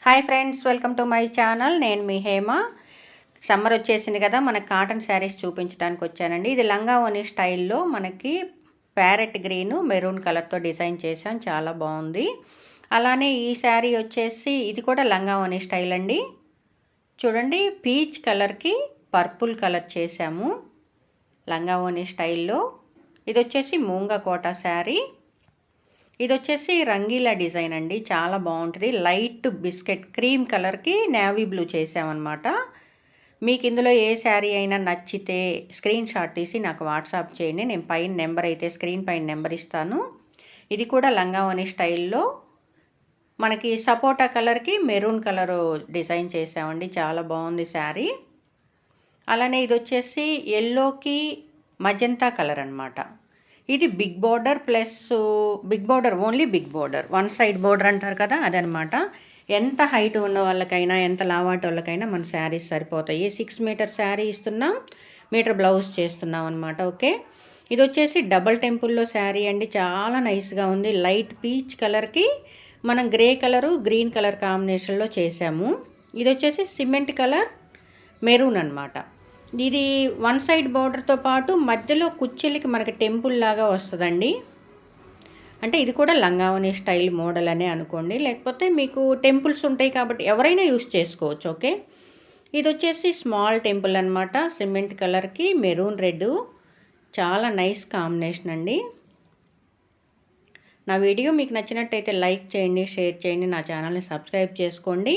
Hi friends, welcome to my channel. నేను మీ Hema. Summer వచ్చేసింది కదా, మనకి కాటన్ శారీస్ చూపించడానికి వచ్చానండి. ఇది లంగా ఓని స్టైల్లో మనకి ప్యారెట్ గ్రీన్ మెరూన్ కలర్తో డిజైన్ చేశాం, చాలా బాగుంది. అలానే ఈ శారీ వచ్చేసి ఇది కూడా లంగా ఓని స్టైల్ అండి. చూడండి, పీచ్ కలర్కి పర్పుల్ కలర్ చేశాము లంగా ఓని స్టైల్లో. ఇది వచ్చేసి మూంగ కోట శారీ. ఇది వచ్చేసి రంగీలా డిజైన్ అండి, చాలా బాగుంటుంది. లైట్ బిస్కెట్ క్రీమ్ కలర్కి నేవీ బ్లూ చేసామన్నమాట. మీకు ఇందులో ఏ శారీ అయినా నచ్చితే స్క్రీన్ షాట్ తీసి నాకు వాట్సాప్ చేయండి. నేను పైన నెంబర్ అయితే స్క్రీన్ పైన నెంబర్ ఇస్తాను. ఇది కూడా లంగావని స్టైల్లో మనకి సపోటా కలర్కి మెరూన్ కలరు డిజైన్ చేసామండి, చాలా బాగుంది శారీ. అలానే ఇది వచ్చేసి ఎల్లోకి మజంతా కలర్ అనమాట. ఇది big border plus big border, only big border, one side border అంటారు కదా, అదనమాట. ఎంత హైట్ ఉన్న వాళ్ళకైనా ఎంత లావాటి వాళ్ళకైనా మన శారీస్ సరిపోతాయి. 6 మీటర్ శారీ ఇస్తున్నాం, మీటర్ బ్లౌజ్ చేస్తున్నాం అనమాట. ఓకే, ఇది వచ్చేసి డబల్ టెంపుల్లో శారీ అండి, చాలా నైస్గా ఉంది. లైట్ పీచ్ కలర్కి మనం గ్రే కలరు గ్రీన్ కలర్ కాంబినేషన్లో చేసాము. ఇది వచ్చేసి సిమెంట్ కలర్ మెరూన్ అనమాట. ఇది వన్ సైడ్ బార్డర్తో పాటు మధ్యలో కుచ్చెలకి మనకి టెంపుల్ లాగా వస్తుందండి. అంటే ఇది కూడా లంగావని స్టైల్ మోడల్ అనే అనుకోండి, లేకపోతే మీకు టెంపుల్స్ ఉంటాయి కాబట్టి ఎవరైనా యూస్ చేసుకోవచ్చు. ఓకే, ఇది వచ్చేసి స్మాల్ టెంపుల్ అనమాట, సిమెంట్ కలర్కి మెరూన్ రెడ్, చాలా నైస్ కాంబినేషన్ అండి. నా వీడియో మీకు నచ్చినట్టయితే లైక్ చేయండి, షేర్ చేయండి, నా ఛానల్ని సబ్స్క్రైబ్ చేసుకోండి.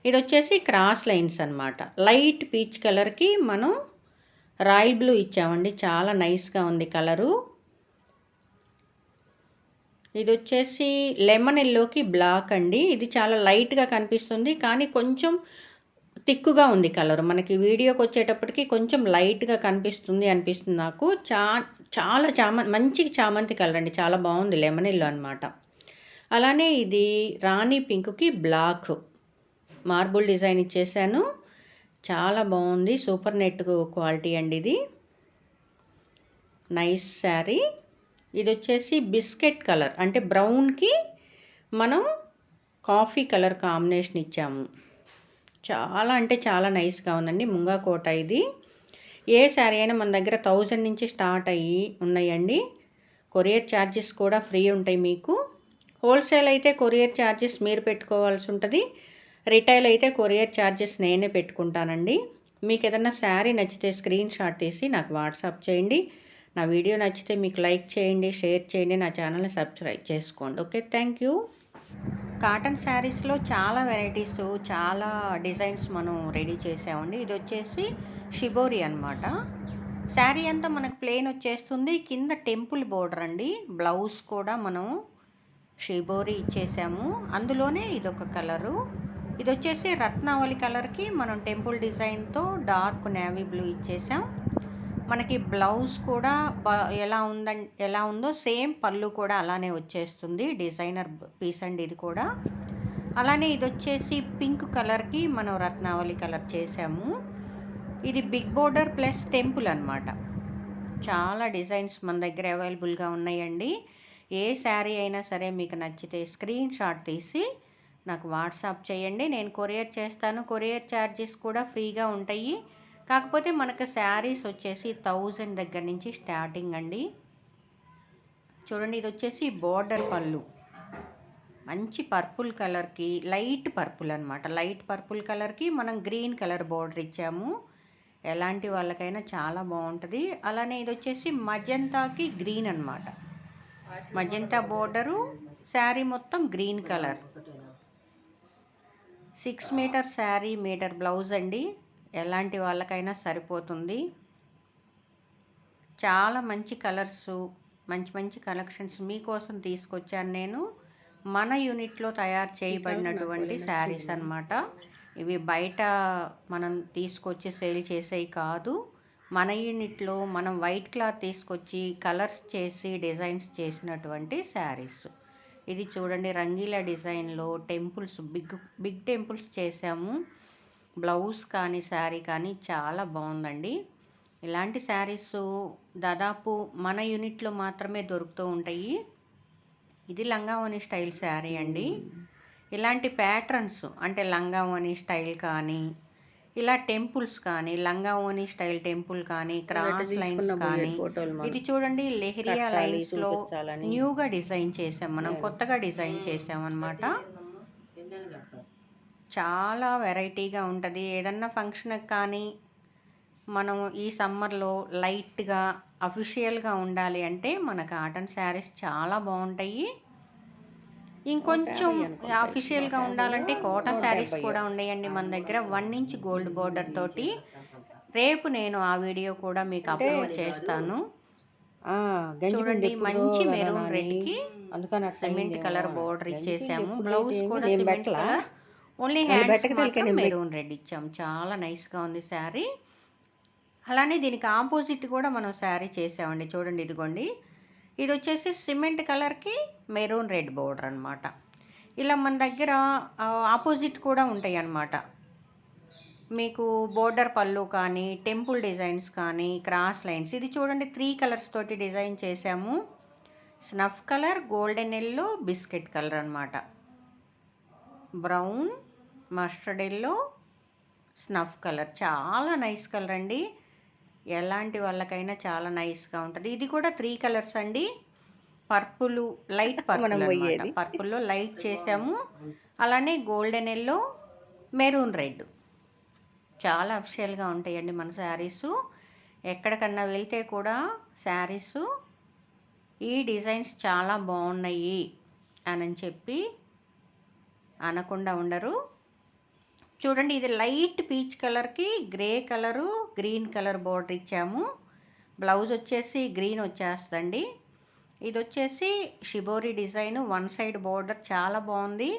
ఇది వచ్చేసి క్రాస్ లైన్స్ అనమాట. లైట్ పీచ్ కలర్కి మనం రాయల్ బ్లూ ఇచ్చామండి, చాలా నైస్గా ఉంది కలరు. ఇది వచ్చేసి లెమన్ ఎల్లోకి బ్లాక్ అండి. ఇది చాలా లైట్గా కనిపిస్తుంది కానీ కొంచెం థిక్గా ఉంది కలర్. మనకి వీడియోకి వచ్చేటప్పటికి కొంచెం లైట్గా అనిపిస్తుంది నాకు. చాలా మంచి చామంతి కలర్ అండి, చాలా బాగుంది, లెమన్ ఎల్లో అనమాట. అలానే ఇది రాణి పింక్కి బ్లాక్ మార్బుల్ డిజైన్ ఇచ్చేసాను, చాలా బాగుంది. సూపర్ నెట్ క్వాలిటీ అండి ఇది, నైస్ శారీ. ఇది వచ్చేసి బిస్కెట్ కలర్, అంటే బ్రౌన్కి మనం కాఫీ కలర్ కాంబినేషన్ ఇచ్చాము, చాలా అంటే చాలా నైస్గా ఉందండి. ముంగా కోట ఇది. ఏ శారీ అయినా మన దగ్గర 1000 నుంచి స్టార్ట్ అయ్యి ఉన్నాయండి. కొరియర్ ఛార్జెస్ కూడా ఫ్రీ ఉంటాయి మీకు. హోల్సేల్ అయితే కొరియర్ ఛార్జెస్ మీరు పెట్టుకోవాల్సి ఉంటుంది, రిటైల్ అయితే కొరియర్ ఛార్జెస్ నేనే పెట్టుకుంటానండి. మీకు ఏదైనా శారీ నచ్చితే స్క్రీన్ షాట్ తీసి నాకు వాట్సాప్ చేయండి. నా వీడియో నచ్చితే మీకు లైక్ చేయండి, షేర్ చేయండి, నా ఛానల్ని సబ్స్క్రైబ్ చేసుకోండి. Okay, thank you. కాటన్ శారీస్లో చాలా వెరైటీస్, చాలా డిజైన్స్ మనం రెడీ చేసామండి. ఇది వచ్చేసి షిబోరి అనమాట. శారీ అంతా మనకు ప్లెయిన్ వచ్చేస్తుంది, కింద టెంపుల్ బోర్డర్ అండి. బ్లౌజ్ కూడా మనం షిబోరి ఇచ్చేసాము, అందులోనే ఇదొక కలరు. ఇది వచ్చేసి రత్నావళి కలర్కి మనం టెంపుల్ డిజైన్తో డార్క్ నేవీ బ్లూ ఇచ్చేసాం. మనకి బ్లౌజ్ కూడా ఎలా ఉందో సేమ్ పళ్ళు కూడా అలానే వచ్చేస్తుంది, డిజైనర్ పీస్ అండి ఇది కూడా. అలానే ఇది వచ్చేసి పింక్ కలర్కి మనం రత్నావళి కలర్ చేసాము. ఇది బిగ్ బోర్డర్ ప్లస్ టెంపుల్ అనమాట. చాలా డిజైన్స్ మన దగ్గర అవైలబుల్గా ఉన్నాయండి. ఏ శారీ అయినా సరే మీకు నచ్చితే స్క్రీన్ షాట్ తీసి నాకు వాట్సాప్ చేయండి, నేను కొరియర్ చేస్తాను. కొరియర్ ఛార్జెస్ కూడా ఫ్రీగా ఉంటాయి. కాకపోతే మనకు శారీస్ వచ్చేసి 1000 దగ్గర నుంచి స్టార్టింగ్ అండి. చూడండి, ఇది వచ్చేసి బోర్డర్ పళ్ళు, మంచి పర్పుల్ కలర్కి, లైట్ పర్పుల్ అనమాట. లైట్ పర్పుల్ కలర్కి మనం గ్రీన్ కలర్ బోర్డర్ ఇచ్చాము, ఎలాంటి వాళ్ళకైనా చాలా బాగుంటుంది. అలానే ఇది వచ్చేసి మజంతాకి గ్రీన్ అనమాట. మజంతా బోర్డరు, శారీ మొత్తం green colour. 6 metre sari, metre blouse అండి, ఎలాంటి వాళ్ళకైనా సరిపోతుంది. చాలా మంచి కలర్సు, మంచి మంచి కలెక్షన్స్ మీకోసం తీసుకొచ్చాను నేను. మన యూనిట్లో తయారు చేయబడినటువంటి శారీస్ అన్నమాట. ఇవి బయట మనం తీసుకొచ్చి సేల్ చేసేవి కాదు, మన యూనిట్లో మనం వైట్ క్లాత్ తీసుకొచ్చి కలర్స్ చేసి డిజైన్స్ చేసినటువంటి శారీస్. ఇది చూడండి, రంగీలా డిజైన్లో టెంపుల్స్, బిగ్ టెంపుల్స్ చేసాము. బ్లౌజ్ కానీ శారీ కానీ చాలా బాగుందండి. ఇలాంటి శారీస్ దాదాపు మన యూనిట్లో మాత్రమే దొరుకుతూ ఉంటాయి. ఇది లంగావోని స్టైల్ శారీ అండి. ఇలాంటి ప్యాటర్న్స్ అంటే లంగా ఓణి స్టైల్ కానీ, ఇలా టెంపుల్స్ కానీ, లంగా ఓణి స్టైల్ టెంపుల్ కానీ, క్రాస్ లైన్స్ కానీ, ఇది చూడండి లెహరియా లైన్స్లో న్యూగా డిజైన్ చేసాం, మనం కొత్తగా డిజైన్ చేసామన్నమాట. చాలా వెరైటీగా ఉంటుంది. ఏదన్నా ఫంక్షన్కి కానీ మనం ఈ సమ్మర్లో లైట్గా అఫీషియల్గా ఉండాలి అంటే మన కాటన్ శారీస్ చాలా బాగుంటాయి. ఇంకొంచెం అఫీషియల్గా ఉండాలంటే కోటా శారీస్ కూడా ఉన్నాయండి మన దగ్గర 1 ఇంచ్ గోల్డ్ బోర్డర్ తోటి. రేపు నేను ఆ వీడియో కూడా మీకు అప్లోడ్ చేస్తాను. చూడండి మంచి మెరూన్ రెడ్కి సిమెంట్ కలర్ బోర్డర్ ఇచ్చేసాము. బ్లౌజ్ కూడా cement colour, only hands maroon red ఇచ్చాము. చాలా నైస్గా ఉంది శారీ. అలానే దీనికి ఆపోజిట్ కూడా మనం శారీ చేసామండి. చూడండి ఇదిగోండి, ఇది వచ్చేసి సిమెంట్ కలర్కి మెరూన్ రెడ్ బోర్డర్ అనమాట. ఇలా మన దగ్గర ఆపోజిట్ కూడా ఉంటాయి అన్నమాట. మీకు బోర్డర్ పళ్ళు కానీ, టెంపుల్ డిజైన్స్ కానీ, క్రాస్ లైన్స్. ఇది చూడండి 3 కలర్స్ తోటి డిజైన్ చేసాము. Snuff colour, golden yellow, biscuit colour అనమాట. Brown, mustard yellow, snuff colour. చాలా నైస్ కలర్ అండి. ఎలాంటి వాళ్ళకైనా చాలా నైస్గా ఉంటుంది. ఇది కూడా 3 కలర్స్ అండి. పర్పుల్, లైట్ పర్పుల్, పర్పుల్లో లైట్ చేసాము. అలానే గోల్డెన్ ఎల్లో, మెరూన్ రెడ్. చాలా అఫిషియల్గా ఉంటాయండి మన శారీసు. ఎక్కడికన్నా వెళ్తే కూడా శారీసు ఈ డిజైన్స్ చాలా బాగున్నాయి అని చెప్పి అనకుండా ఉండరు. చూడండి ఇది లైట్ పీచ్ కలర్కి grey colour, green colour border ఇచ్చాము. బ్లౌజ్ వచ్చేసి గ్రీన్ వచ్చేస్తుంది. ఇది వచ్చేసి షిబోరి డిజైన్, 1 సైడ్ బోర్డర్ చాలా బాగుంది.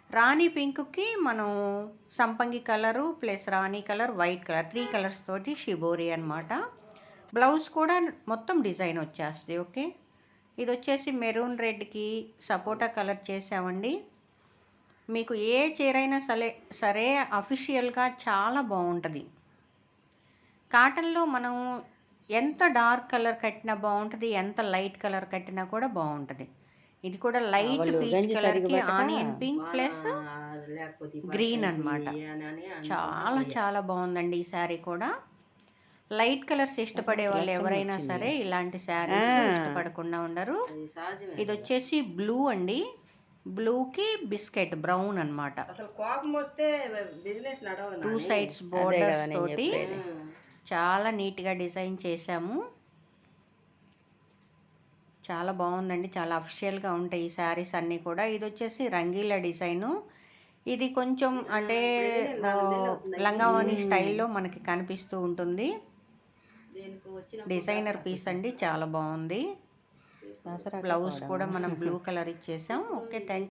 రాణి పింక్కి మనం సంపంగి కలరు ప్లస్ రాణి కలర్, వైట్ కలర్, 3 కలర్స్ తోటి షిబోరి అనమాట. బ్లౌజ్ కూడా మొత్తం డిజైన్ వచ్చేస్తుంది. ఓకే, ఇది వచ్చేసి మెరూన్ రెడ్కి సపోటా కలర్ చేసామండి. మీకు ఏ చీర అయినా సరే అఫీషియల్గా చాలా బాగుంటుంది. కాటన్లో మనం ఎంత డార్క్ కలర్ కట్టినా బాగుంటుంది, ఎంత లైట్ కలర్ కట్టినా కూడా బాగుంటుంది. ఇది కూడా లైట్ పీచ్ కలర్కి ఆనియన్ పింక్ ప్లస్ గ్రీన్ అనమాట. చాలా చాలా బాగుందండి ఈ శారీ కూడా. లైట్ కలర్స్ ఇష్టపడే వాళ్ళు ఎవరైనా సరే ఇలాంటి శారీస్ ఇష్టపడకుండా ఉండరు. ఇది వచ్చేసి బ్లూ అండి. బ్లూకి బిస్కెట్ బ్రౌన్ అనమాట. 2 సైడ్స్ బోర్డర్స్ తోటి చాలా నీట్గా డిజైన్ చేసాము. చాలా బాగుందండి. చాలా అఫిషియల్గా ఉంటాయి ఈ శారీస్ అన్నీ కూడా. ఇది వచ్చేసి రంగీలా డిజైను. ఇది కొంచెం అంటే లంగావోని స్టైల్లో మనకి కనిపిస్తూ ఉంటుంది. డిజైనర్ పీస్ అండి, చాలా బాగుంది. బ్లౌజ్ కూడా మనం బ్లూ కలర్ ఇచ్చేసాం. Okay, thank